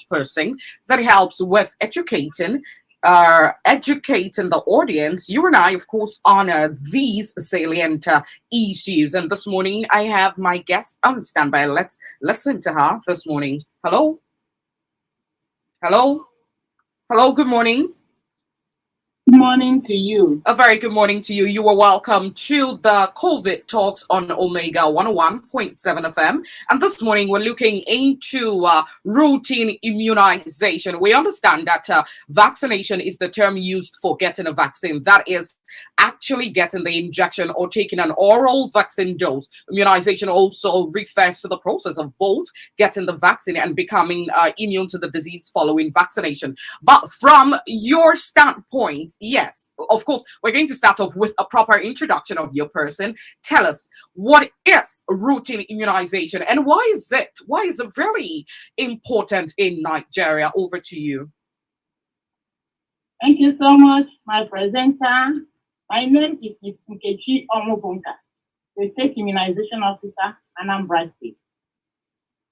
person that helps with educating the audience. You and I, of course, honor these salient issues. And this morning, I have my guest on standby. Let's listen to her this morning. Hello, hello, hello. Good morning. Good morning to you. A very good morning to you. You are welcome to the COVID Talks on Omega 101.7 FM. And this morning we're looking into routine immunization. We understand that vaccination is the term used for getting a vaccine. That is actually getting the injection or taking an oral vaccine dose. Immunization also refers to the process of both getting the vaccine and becoming immune to the disease following vaccination. But from your standpoint, yes, of course, we're going to start off with a proper introduction of your person. Tell us, what is routine immunization and why is it really important in Nigeria? Over to you. Thank you so much, my presenter. My name is Ms. Nkechi Omobunka, the State Immunization Officer, Anambra State.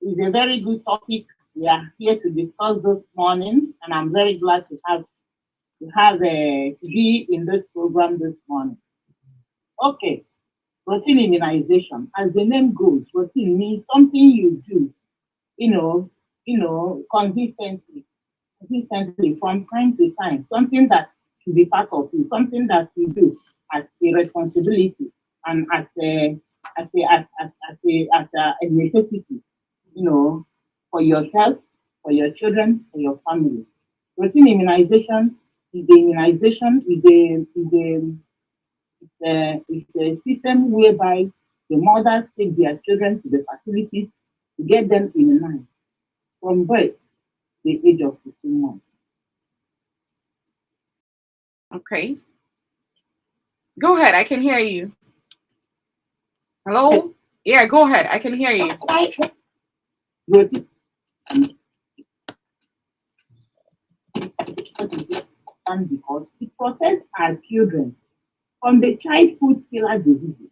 It's a very good topic we are here to discuss this morning, and I'm very glad to have you in this program this morning. Okay, routine immunization. As the name goes, routine means something you do, consistently from time to time, something that should be part of you, something that you do as a responsibility and as a necessity, for yourself, for your children, for your family. Routine immunization is a system whereby the mothers take their children to the facilities to get them immunized from birth to the age of 15 months. Okay. Go ahead. I can hear you. Hello? Yeah, go ahead. I can hear you. Because it protects our children from the childhood killer diseases.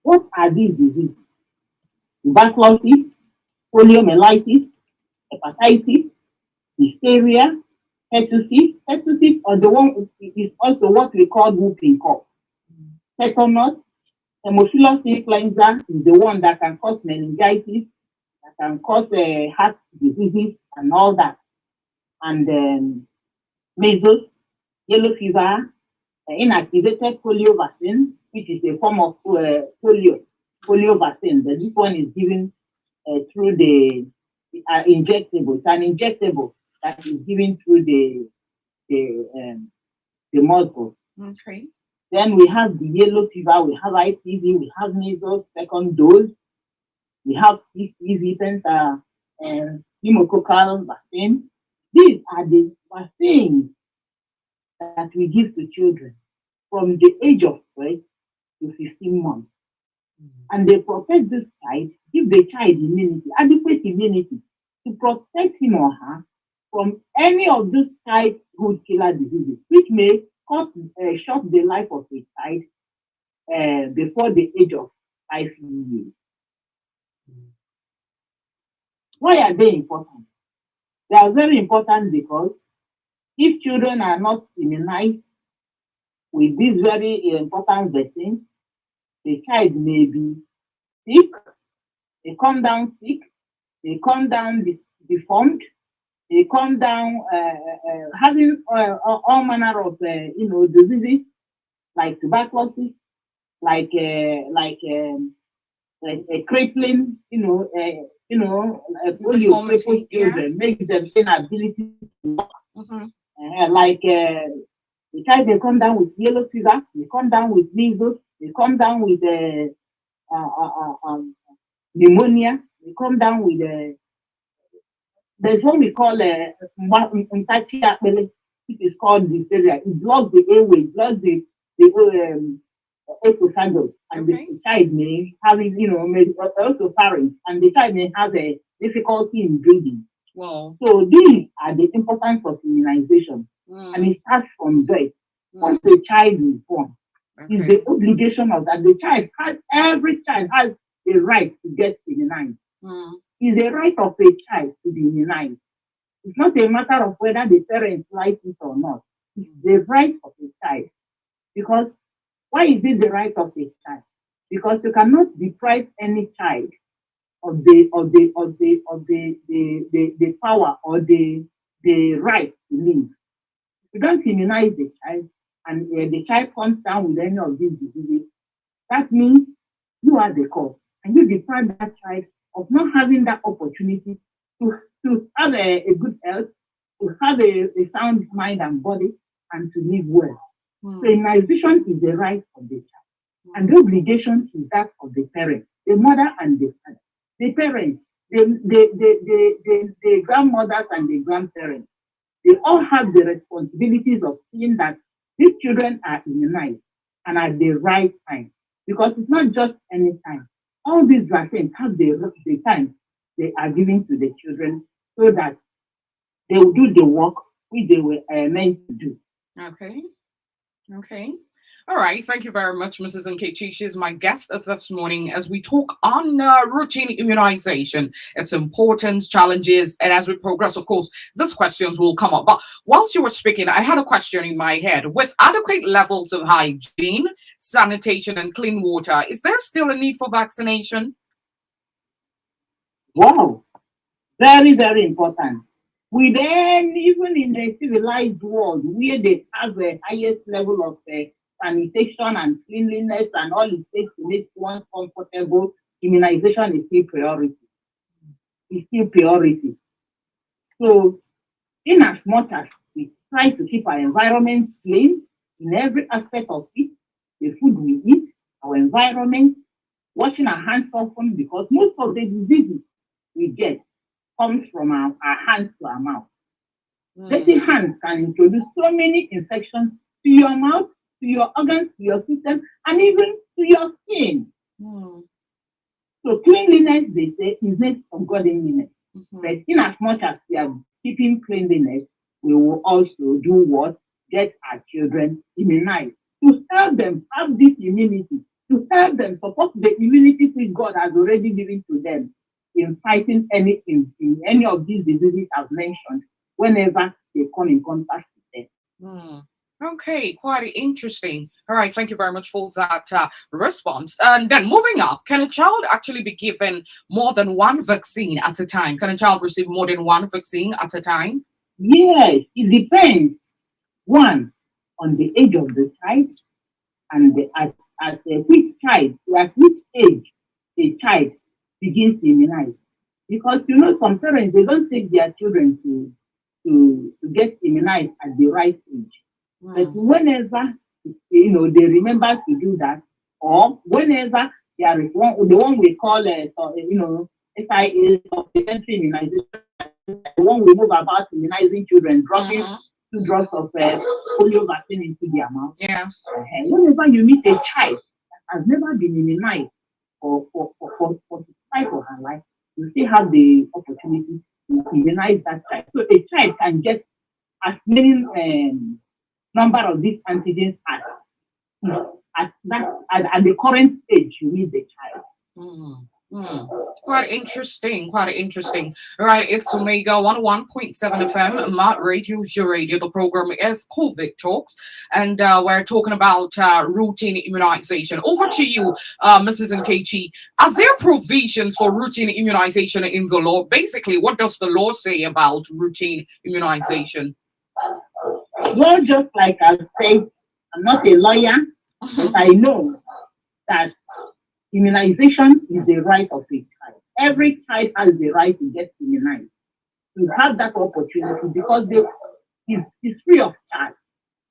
What are these diseases? Tuberculosis, poliomyelitis, hepatitis, diphtheria, pertussis. Pertussis or the one is also what we call whooping cough. Tetanus, Haemophilus influenza is the one that can cause meningitis, that can cause heart diseases and all that. And measles, yellow fever, inactivated polio vaccine, which is a form of polio vaccine. But this one is given through the injectable. It's an injectable that is given through the muscle. Okay. Then we have the yellow fever, we have IPV, we have measles, second dose. We have PCV, pneumococcal vaccine. These are the vaccines that we give to children from the age of birth to 15 months. And they protect this child, give the child immunity, adequate immunity to protect him or her from any of these childhood killer diseases, which may short the life of a child before the age of 5 years. Why are they important? They are very important because if children are not immunized with these very important vaccines, the child may be sick, they come down sick, they come down deformed, they come down having all manner of diseases like tuberculosis, like a crippling, polio crippled children, makes them inability to walk. The child they come down with yellow fever, they come down with measles, they come down with pneumonia, they come down with there's what we call which is called diphtheria. It blocks the airway, it blocks the esophagus, and the child may have also pharynx, and the child may have a difficulty in breathing. Wow. So these are the importance of immunization, and it starts from birth. Once the child is born, it's the obligation of that. Every child has the right to get immunized. It's a right of a child to be immunized. It's not a matter of whether the parents like it or not. It's the right of a child. Because why is it the right of a child? Because you cannot deprive any child of the power or the right to live. If you don't immunize the child and the child comes down with any of these diseases, that means you are the cause. And you deprive that child of not having that opportunity to have a good health, to have a sound mind and body, and to live well. So immunization is the right of the child. And the obligation is that of the parent, the mother and the father. The parents, the grandmothers and the grandparents, they all have the responsibilities of seeing that these children are immunized and at the right time. Because it's not just any time. All these vaccines have the time they are giving to the children so that they will do the work which they were meant to do. Okay. Okay. All right. Thank you very much, Mrs. Nkechi. She's my guest this morning as we talk on routine immunization, its importance, challenges, and as we progress, of course, these questions will come up. But whilst you were speaking, I had a question in my head. With adequate levels of hygiene, sanitation, and clean water, is there still a need for vaccination? Wow, very, very important. We then, even in the civilized world, where they have the highest level of sanitation and cleanliness and all it takes to make one comfortable, immunization is still priority. It's still priority. So, in as much as we try to keep our environment clean in every aspect of it, the food we eat, our environment, washing our hands often, because most of the diseases we get comes from our hands to our mouth. Dirty hands can introduce so many infections to your mouth, to your organs, to your system, and even to your skin. So cleanliness, they say, is next from godliness. But in as much as we are keeping cleanliness, we will also do what? Get our children immunized. To help them have this immunity, to help them support the immunity which God has already given to them in fighting in any of these diseases I've mentioned whenever they come in contact with them. Okay, quite interesting. All right, thank you very much for that response. And then moving up, can a child actually be given more than one vaccine at a time? Can a child receive more than one vaccine at a time? Yes, it depends. One, on the age of the child and at which age a child begins to immunize. Because some parents they don't take their children to get immunized at the right age. But whenever they remember to do that, or whenever there is the one we call SIA supplementary immunization, the one we move about immunizing children, dropping 2 drops of polio vaccine into their mouth. Yeah. Whenever you meet a child that has never been immunized for the type of her life, you still have the opportunity to immunize that child. So a child can get as many number of these antigens at the current age you need the child. Quite interesting, quite interesting. All right, it's Omega 101.7 FM, Mart Radio, your radio. The program is COVID Talks, and we're talking about routine immunization. Over to you, Mrs. Nkechi. Are there provisions for routine immunization in the law? Basically, what does the law say about routine immunization? Well, just like I said, I'm not a lawyer, but I know that immunization is the right of a child. Every child has the right to get immunized, to have that opportunity because it's free of charge.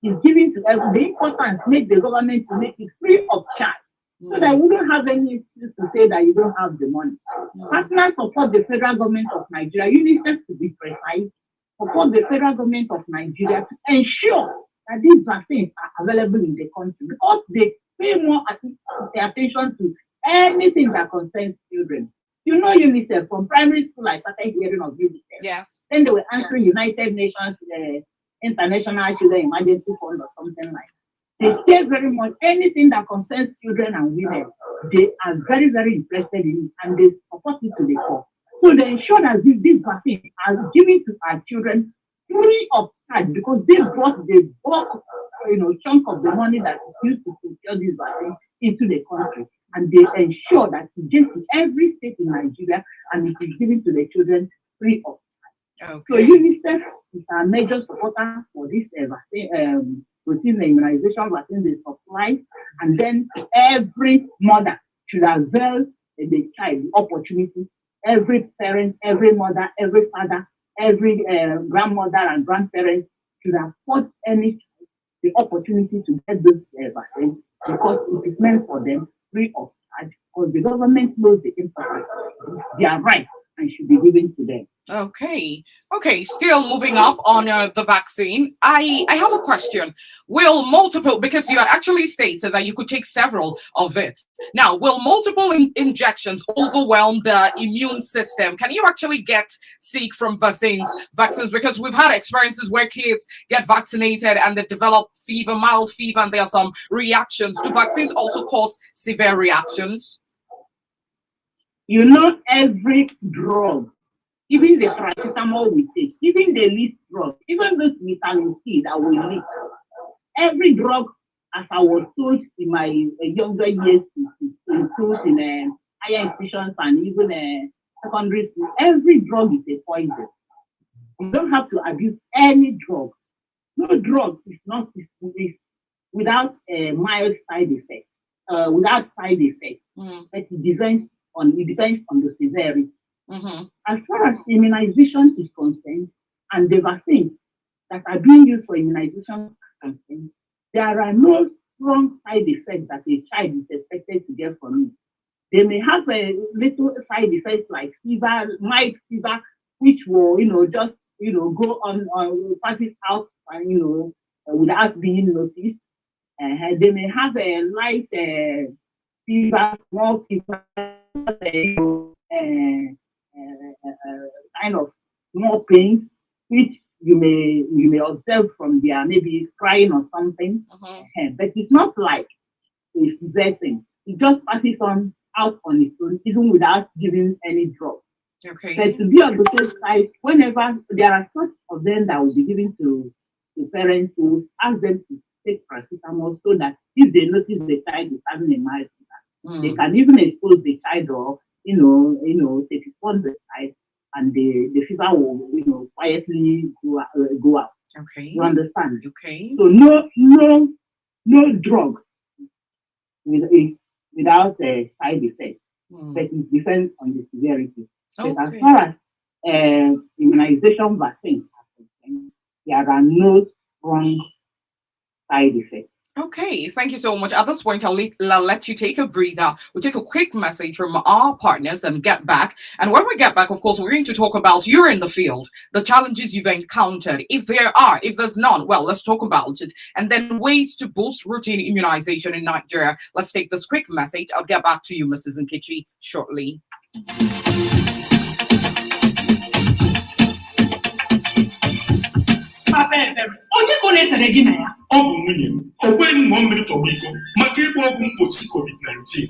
It's given to everyone. The importance make the government to make it free of charge. So that we don't have any excuse to say that you don't have the money. Partners support the federal government of Nigeria, UNICEF to be precise, support the federal government of Nigeria to ensure that these vaccines are available in the country because they pay more attention to anything that concerns children. UNICEF from primary school, I started hearing of UNICEF. Yes. Then they were answering United Nations International Children Emergency Fund or something like that. They care very much anything that concerns children and women. They are very, very interested in it and they support it to the core. So they ensure that these vaccines are given to our children free of charge because they brought the bulk, chunk of the money that is used to procure these vaccines into the country. And they ensure that it gets to every state in Nigeria and it is given to the children free of charge. Okay. So UNICEF is our major supporter for this routine immunization vaccine they supply, and then every mother should avail the child the opportunity. Every parent, every mother, every father, every grandmother and grandparents should afford any child the opportunity to get this vaccine because it is meant for them free of charge because the government knows the importance. They are right and should be given to them. Okay. Still moving up on the vaccine. I have a question. Will multiple, because you had actually stated that you could take several of it. Now, will multiple injections overwhelm the immune system? Can you actually get sick from vaccines? Because we've had experiences where kids get vaccinated and they develop fever, mild fever, and there are some reactions. Do vaccines also cause severe reactions? Every drug, even the paracetamol we take, even the least drug, even this vitamin C that we need, every drug, as I was told in my younger years, in schools, in higher institutions and even secondary school, every drug is a poison. You don't have to abuse any drug. No drug is without a mild side effect, without side effect. But it depends on the severity. As far as immunization is concerned, and the vaccines that are being used for immunization are concerned, there are no strong side effects that a child is expected to get from it. They may have a little side effects like fever, mild fever, which will, just, go on pass it out, and, without being noticed. They may have a light fever, small fever, kind of small pains, which you may observe from their maybe crying or something. But it's not like a severe thing. It just passes on out on its own, even without giving any drugs. Okay. But to be on the safe side, whenever there are such of them that will be given to parents, to ask them to take paracetamol so that if they notice the child is having a mild fever, they can even expose the child or they respond the child and the fever will quietly go out. Okay. You understand? Okay. So no drug without a side effect. But it depends on the severity. Okay. But as far as immunization vaccines are concerned, there are no strong side effects. Okay, thank you so much. At this point, I'll let you take a breather. We'll take a quick message from our partners and get back. And when we get back, of course, we're going to talk about you're in the field, the challenges you've encountered. If there's none, well, let's talk about it. And then ways to boost routine immunization in Nigeria. Let's take this quick message. I'll get back to you, Mrs. Nkechi, shortly. Onye ka ọ na-esere gị na ya? Ọ bụ nwunye m. O kweghị m ṅụọ mmiri tọgbọ iko maka ịgba ọgwụ mgbochi COVID-19.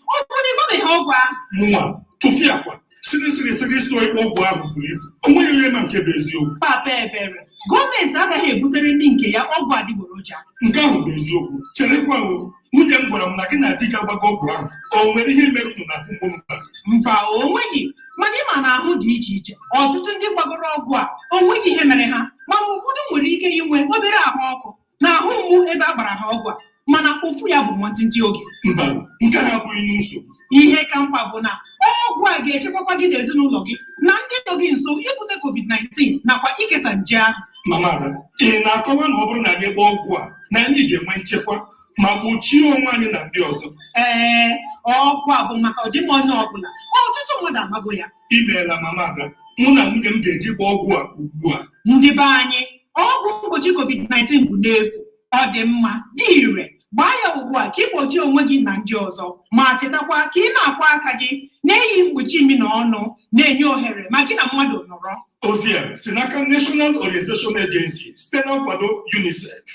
Ọ bụrụ na ịgbabeghị ọgwụ ahụ. Mụnwa tụfịa akwa siri so ịgba ọgwụ ahụ buru ibu. O nweghị onye ma nke bụ eziokwu. Papa Ebere, gọọmenti agaghị ebutere ndị nke ya ọgwụ adịgboroja. Nke ahụ bụ eziokwu. Cherekwa o, nwunye m gwara m na gị na di ga-agbago ọgwụ ahụ. O nwere ihe mere unu na-akwụ mgbo mkpa? Mba, o nweghị. Mana ịma na ahụ dị iche iche. Ọtụtụ ndị gbagoro ọgwụ a, o nweghị ihe mere ha. Mana ụfọdụ nwere ike inwe obere ahụ ọkụ na ahụ mgbu ebe a gbara ha ọgwụ a, mana ụfụ ya bụ nwantịntị oge. Mba, nke ha abụghị n'usoro. Ihe ka mkpa bụ na ọgwụ a ga-echekwakwa gị n'ezinụlọ gị na ndị nọ gị nso ibute COVID-19 nakwa ikesa nje ahụ. Mama Ada, ị na-akọwa na ọ bụrụ na anyị gbaa ọgwụ a na anyị ga-enwe nchekwa ma gbochie onwe anyị na ndị ọzọ? Ọgwụ a bụ maka ọdịmma onye ọbụla. Ọtụtụ mmadụ amago ya. Imeela Mama Ada, mụ na nwunye m ga-eji gbaa ọgwụ a ugbu a. Ndị be anyị, ọgwụ mgbochi COVID-19 bụ n'efu. Ọ dị mma, dị ire. Gbaa ya ugbu a ka ị gbochie onwe gị na ndị ọzọ. Ma chetakwa ka ị na-akwọ aka gị na-eyi mgbochi imi na ọnụ na-enye ohere ma gị na mmadụ nọrọ. Ozi a si n'aka National Orientation Agency site na nkwado UNICEF.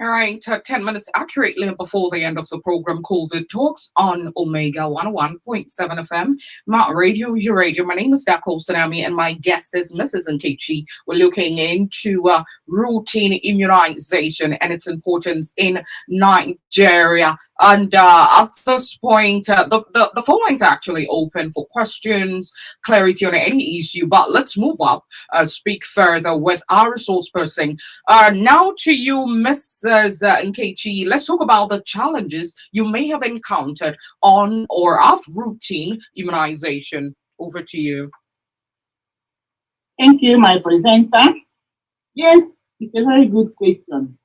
All right, 10 minutes accurately before the end of the program, COVID Talks on Omega 101.7 FM. My radio, your radio. My name is Dako Tsunami, and my guest is Mrs. Nkechi. We're looking into routine immunization and its importance in Nigeria. And at this point, the phone line's actually open for questions, clarity on any issue. But let's move up, speak further with our resource person. Now to you, Mrs. Nkechi, let's talk about the challenges you may have encountered on or off routine immunization. Over to you. Thank you, my presenter. Yes, it's a very good question.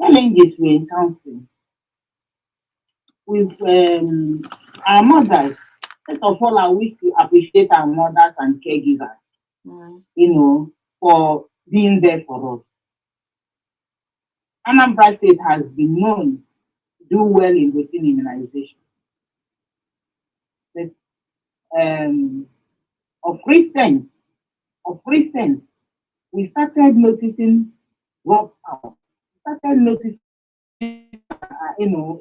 Challenges we encounter with our mothers. First of all, I wish to appreciate our mothers and caregivers, for being there for us. Anambra State has been known to do well in routine immunization. But, of recent, we started noticing dropout. We started noticing,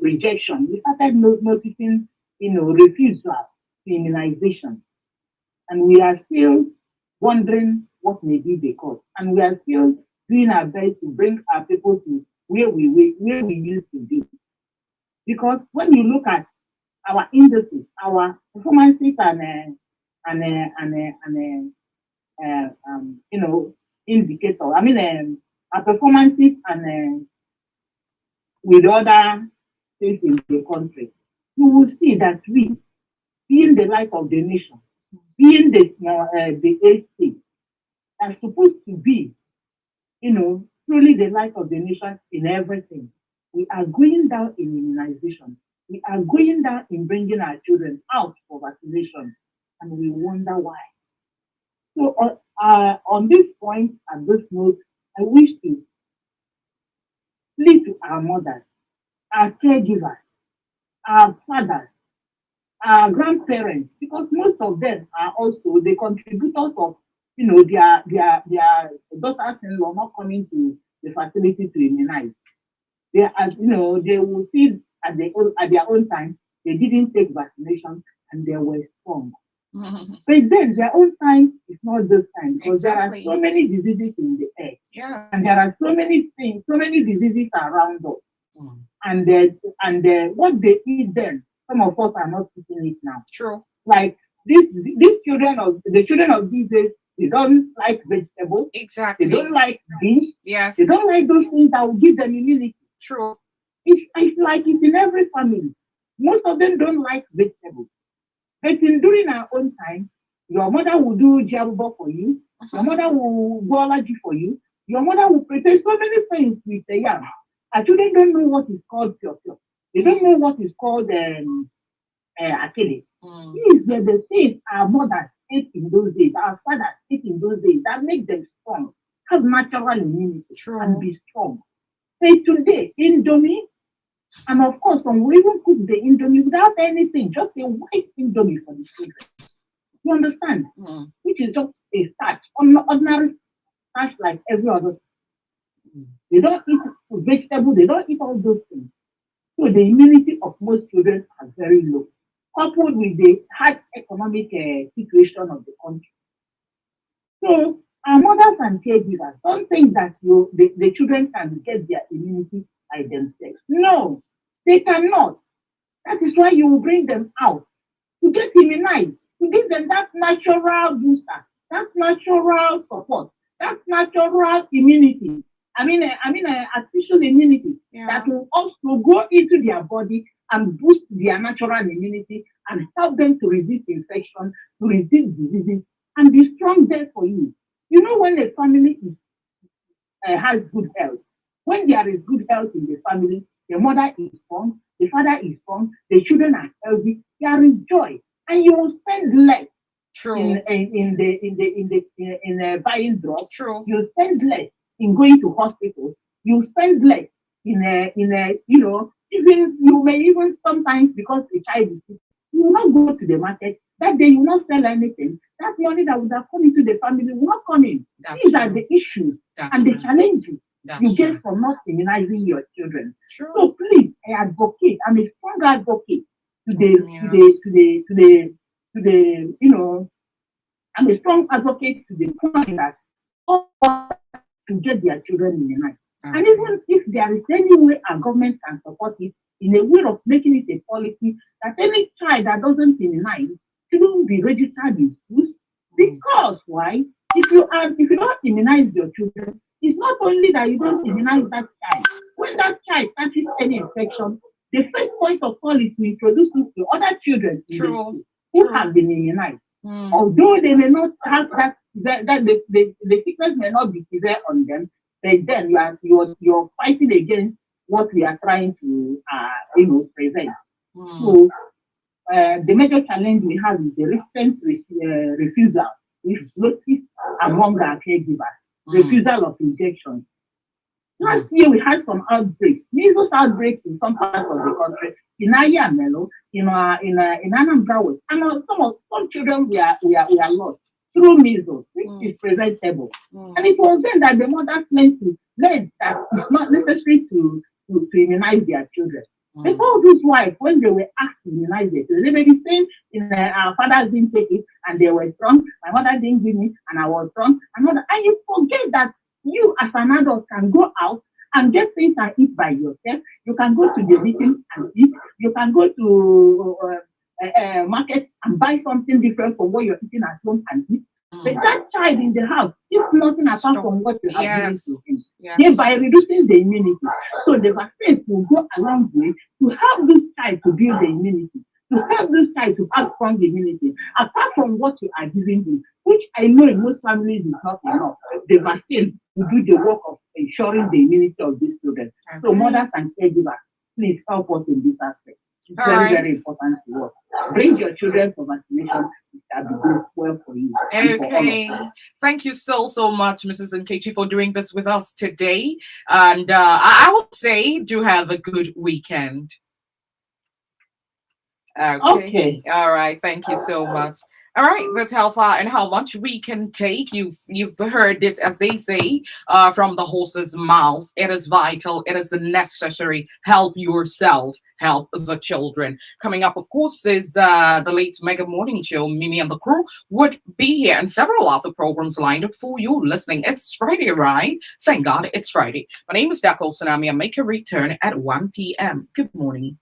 rejection. We started noticing, refusal to immunization. And we are still wondering what may be the cause. And we are still doing our best to bring our people to where we used to be. Because when you look at our indices, our performances indicator. Our performances and with other states in the country, you will see that we, being the light of the nation, being the eighth state, are supposed to be, truly the light of the nation in everything. We are going down in immunization. We are going down in bringing our children out for vaccination, and we wonder why. So on this point and this note, I wish to plead to our mothers, our caregivers, our fathers, our grandparents, because most of them are also the contributors of, their daughters-in-law not coming to the facility to immunize. They, they will see at their own time, they didn't take vaccination and they were strong. Mm-hmm. But then their own time is not this time, because Exactly. there are so many diseases in the air. Yeah. And there are so many things, so many diseases around us. Mm. And what they eat then, some of us are not eating it now. True. Like these children of these days, they don't like vegetables. Exactly. They don't like beans. Yes. They don't like those things that will give them immunity. True. It's like it's in every family. Most of them don't like vegetables. But during our own time, your mother will do jabuba for you. Your mother will go allergy for you. Your mother will prepare so many things with the yam. Our children don't know what is called pure. They don't know what is called akele. These are the things our mothers ate in those days, our fathers ate in those days that make them strong, have natural immunity, True. and be strong. So today, Indomie, and of course, some will even cook the Indomie without anything, just a white Indomie for the children. You understand? Which is just a starch, ordinary starch like every other. They don't eat vegetables, they don't eat all those things. So the immunity of most children are very low, coupled with the hard economic situation of the country. So our mothers and caregivers don't think that the children can get their immunity by themselves. No, they cannot. That is why you will bring them out to get immunized, to give them that natural booster, that natural support, that natural immunity. Artificial immunity that will also go into their body and boost their natural immunity and help them to resist infection, to resist diseases, and be strong there for you. You know, when a family has good health, when there is good health in the family, the mother is strong, the father is strong, the children are healthy, there is joy, and you will spend less. True. In buying drugs. True. You spend less in going to hospitals. You spend less even you may even sometimes, because the child is sick, you will not go to the market. That day you will not sell anything. That money that would have come into the family will not come in. These are the issues and the challenges That's you true. get from not immunizing your children. True. So please, I advocate. I'm a strong advocate to the to Yes. the to the to the to the I'm a strong advocate to the point that all to get their children immunized. And Okay. even if there is any way our government can support it in a way of making it a policy that any child that doesn't immunize shouldn't be registered in schools. Because why? If you don't immunize your children, it's not only that you don't immunize that child. When that child catches any infection, the first point of call is to introduce it to other children in the True. school who True. have been immunized. Mm. Although they may not have the sickness may not be severe on them, but then you're fighting against what we are trying to present. Mm. So the major challenge we have is the recent refusal, which noticed among our caregivers, refusal of injections. Last year we had some outbreaks, measles outbreaks in some parts of the country, in Aya Melo, in Anambra West, and some children we are lost through measles, which is presentable. And it was then that the mothers learned that it's not necessary to immunize their children. They told this wife when they were asked to immunize their children, they may be saying, our fathers didn't take it and they were strong, my mother didn't give me and I was strong, and you forget that you as an adult can go out and get things and eat by yourself. You can go to the meeting and eat. You can go to market and buy something different from what you're eating at home and eat. But that child in the house eats nothing apart from what you have given to him. Yes. Thereby reducing the immunity. So the vaccines will go a long way to help this child to build the immunity, to help this child to have strong immunity, apart from what you are giving him, which I know in most families is not enough. The vaccine will do the work of ensuring the immunity of these children. Okay. So mothers and caregivers, please help us in this aspect. It's very important to us. Bring your children for vaccination. It shall be good well for you. Okay. Thank you so much, Mrs. Nkechi, for doing this with us today. And I would say do have a good weekend. Okay. All right. Thank you so much. All right, that's how far and how much we can take. You've heard it, as they say, from the horse's mouth. It is vital. It is necessary. Help yourself. Help the children. Coming up, of course, is the late Mega Morning Show. Mimi and the crew would be here, and several other programs lined up for you listening. It's Friday, right? Thank God it's Friday. My name is Dako Sanami. I make a return at 1 p.m. Good morning.